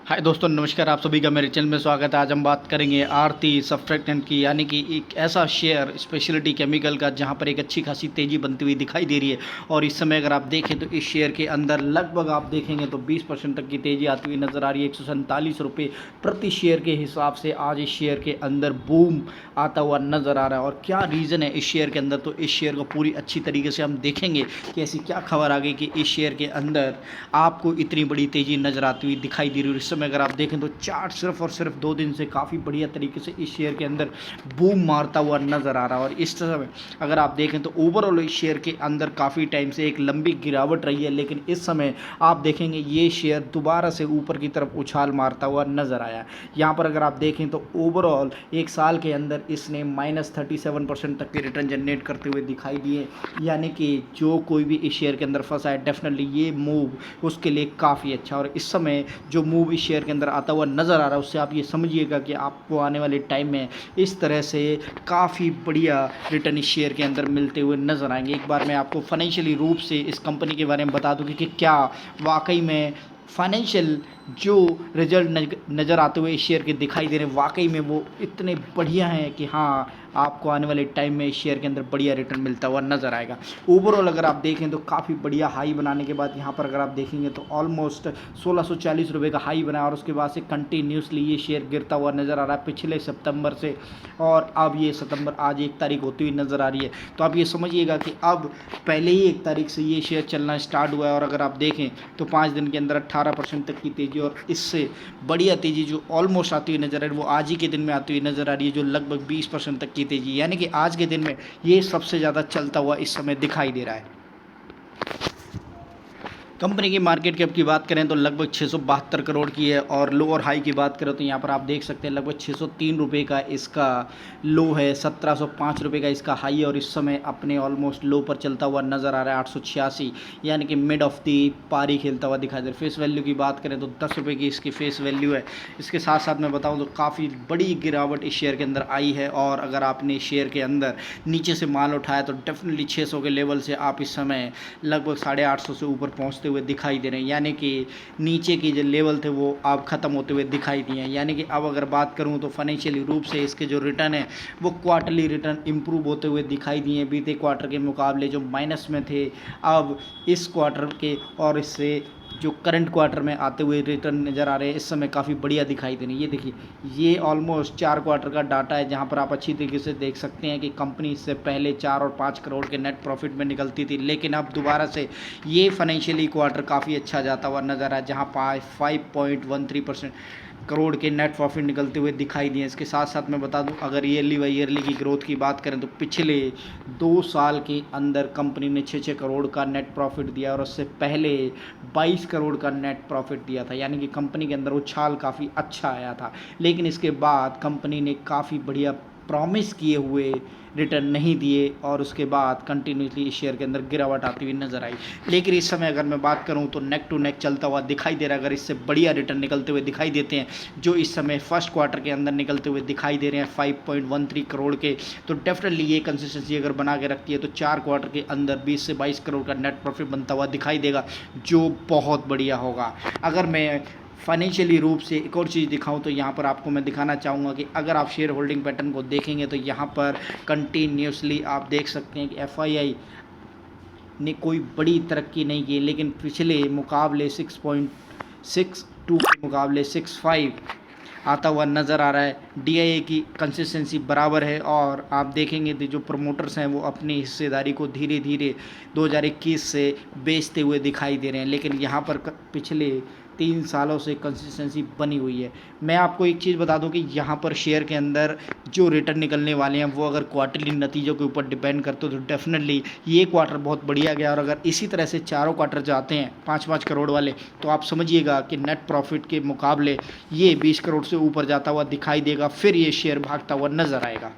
हाय दोस्तों, नमस्कार। आप सभी का मेरे चैनल में स्वागत है। आज हम बात करेंगे आरती सब्सट्रैक्टेंट की, यानी कि एक ऐसा शेयर स्पेशलिटी केमिकल का जहां पर एक अच्छी खासी तेज़ी बनती हुई दिखाई दे रही है। और इस समय अगर आप देखें तो इस शेयर के अंदर लगभग आप देखेंगे तो 20% तक की तेज़ी आती हुई नज़र आ रही है। 147 रुपये प्रति शेयर के हिसाब से आज इस शेयर के अंदर बूम आता हुआ नज़र आ रहा है। और क्या रीज़न है इस शेयर के अंदर, तो इस शेयर को पूरी अच्छी तरीके से हम देखेंगे कि ऐसी क्या खबर आ गई कि इस शेयर के अंदर आपको इतनी बड़ी तेज़ी नज़र आती हुई दिखाई दे रही है। इस समय अगर आप देखें तो चार्ट सिर्फ और सिर्फ 2 दिन से काफ़ी बढ़िया तरीके से इस शेयर के अंदर बूम मारता हुआ नज़र आ रहा है। और इस समय अगर आप देखें तो ओवरऑल इस शेयर के अंदर काफ़ी टाइम से एक लंबी गिरावट रही है, लेकिन इस समय आप देखेंगे ये शेयर दोबारा से ऊपर की तरफ उछाल मारता हुआ नज़र आया। यहाँ पर अगर आप देखें तो ओवरऑल एक साल के अंदर इसने -37% तक के रिटर्न जनरेट करते हुए दिखाई दिए, यानी कि जो कोई भी इस शेयर के अंदर फंसा है डेफिनेटली ये मूव उसके लिए काफ़ी अच्छा। और इस समय जो मूव इस शेयर के अंदर आता हुआ नज़र आ रहा है, उससे आप ये समझिएगा कि आपको आने वाले टाइम में इस तरह से काफ़ी बढ़िया रिटर्न इस शेयर के अंदर मिलते हुए नज़र आएंगे। एक बार मैं आपको फाइनेंशियली रूप से इस कंपनी के बारे में बता दूँ कि क्या वाकई में फाइनेंशियल जो रिजल्ट नज़र आते हुए इस शेयर के दिखाई दे रहे हैं वाकई में वो इतने बढ़िया हैं कि हाँ, आपको आने वाले टाइम में इस शेयर के अंदर बढ़िया रिटर्न मिलता हुआ नज़र आएगा। ओवरऑल अगर आप देखें तो काफ़ी बढ़िया हाई बनाने के बाद यहाँ पर अगर आप देखेंगे तो ऑलमोस्ट 1640 रुपये का हाई बना, और उसके बाद से कंटिन्यूसली ये शेयर गिरता हुआ नज़र आ रहा है पिछले सितंबर से। और अब ये सितंबर आज 1 तारीख होती हुई नज़र आ रही है। तो आप ये समझिएगा कि अब पहले ही 1 तारीख से ये शेयर चलना स्टार्ट हुआ है। और अगर आप देखें तो 5 दिन के अंदर 18% तक की तेज़ी, और इससे बढ़िया तेज़ी जो ऑलमोस्ट आती हुई नज़र आ रही है वो आज ही के दिन में आती हुई नज़र आ रही है, जो लगभग 20% तक की तेज़ी, यानी कि आज के दिन में ये सबसे ज़्यादा चलता हुआ इस समय दिखाई दे रहा है। कंपनी की मार्केट कैप की बात करें तो लगभग 672 करोड़ की है, और लो और हाई की बात करें तो यहाँ पर आप देख सकते हैं लगभग 603 रुपये का इसका लो है, 1705 रुपये का इसका हाई है। और इस समय अपने ऑलमोस्ट लो पर चलता हुआ नज़र आ रहा है 886, यानी कि मिड ऑफ दी पारी खेलता हुआ दिखाई दे रहा है। फेस वैल्यू की बात करें तो 10 रुपये की इसकी फेस वैल्यू है। इसके साथ साथ मैं बताऊँ तो काफ़ी बड़ी गिरावट इस शेयर के अंदर आई है। और अगर आपने शेयर के अंदर नीचे से माल उठाया तो डेफिनेटली 600 के लेवल से आप इस समय लगभग 850 से ऊपर पहुँचते हुए दिखाई दे रहे हैं, यानी कि नीचे की जो लेवल थे वो अब ख़त्म होते हुए दिखाई दिए हैं। यानी कि अब अगर बात करूं तो फाइनेंशियली रूप से इसके जो रिटर्न है वो क्वार्टरली रिटर्न इंप्रूव होते हुए दिखाई दिए हैं। बीते क्वार्टर के मुकाबले जो माइनस में थे अब इस क्वार्टर के और इससे जो करंट क्वार्टर में आते हुए रिटर्न नज़र आ रहे हैं इस समय काफ़ी बढ़िया दिखाई दे रही है। ये देखिए, ये ऑलमोस्ट 4 क्वार्टर का डाटा है, जहां पर आप अच्छी तरीके से देख सकते हैं कि कंपनी इससे पहले 4 और 5 करोड़ के नेट प्रॉफिट में निकलती थी, लेकिन अब दोबारा से ये फाइनेंशियली क्वार्टर काफ़ी अच्छा जाता हुआ नज़र आया, जहाँ 5.13% करोड़ के नेट प्रॉफिट निकलते हुए दिखाई दिए। इसके साथ साथ मैं बता दूं, अगर ईयरली बाई ईयरली की ग्रोथ की बात करें तो पिछले 2 साल के अंदर कंपनी ने 6-6 करोड़ का नेट प्रॉफिट दिया, और उससे पहले 22 करोड़ का नेट प्रॉफिट दिया था, यानी कि कंपनी के अंदर उछाल काफ़ी अच्छा आया था। लेकिन इसके बाद कंपनी ने काफ़ी बढ़िया प्रॉमिस किए हुए रिटर्न नहीं दिए, और उसके बाद कंटिन्यूसली इस शेयर के अंदर गिरावट आती हुई नज़र आई। लेकिन इस समय अगर मैं बात करूं तो नेक टू नेक चलता हुआ दिखाई दे रहा है। अगर इससे बढ़िया रिटर्न निकलते हुए दिखाई देते हैं जो इस समय फर्स्ट क्वार्टर के अंदर निकलते हुए दिखाई दे रहे हैं 5.13 करोड़ के, तो डेफिनेटली ये कंसिस्टेंसी अगर बना के रखती है तो 4 क्वार्टर के अंदर 20 से 22 करोड़ का नेट प्रॉफिट बनता हुआ दिखाई देगा, जो बहुत बढ़िया होगा। अगर मैं फाइनेंशियली रूप से एक और चीज़ दिखाऊं तो यहाँ पर आपको मैं दिखाना चाहूँगा कि अगर आप शेयर होल्डिंग पैटर्न को देखेंगे तो यहाँ पर कंटिन्यूसली आप देख सकते हैं कि एफआईआई ने कोई बड़ी तरक्की नहीं की, लेकिन पिछले मुकाबले 6.62 के मुकाबले 6.5 आता हुआ नज़र आ रहा है। डीआईए की कंसिस्टेंसी बराबर है, और आप देखेंगे तो जो प्रमोटर्स हैं वो अपनी हिस्सेदारी को धीरे धीरे 2021 से बेचते हुए दिखाई दे रहे हैं, लेकिन यहाँ पर पिछले 3 सालों से कंसिस्टेंसी बनी हुई है। मैं आपको एक चीज़ बता दूं कि यहाँ पर शेयर के अंदर जो रिटर्न निकलने वाले हैं वो अगर क्वार्टरली नतीजों के ऊपर डिपेंड करते हो तो डेफिनेटली ये क्वार्टर बहुत बढ़िया गया, और अगर इसी तरह से चारों क्वार्टर जाते हैं 5-5 करोड़ वाले तो आप समझिएगा कि नेट प्रॉफिट के मुकाबले ये 20 करोड़ से ऊपर जाता हुआ दिखाई देगा, फिर ये शेयर भागता हुआ नज़र आएगा।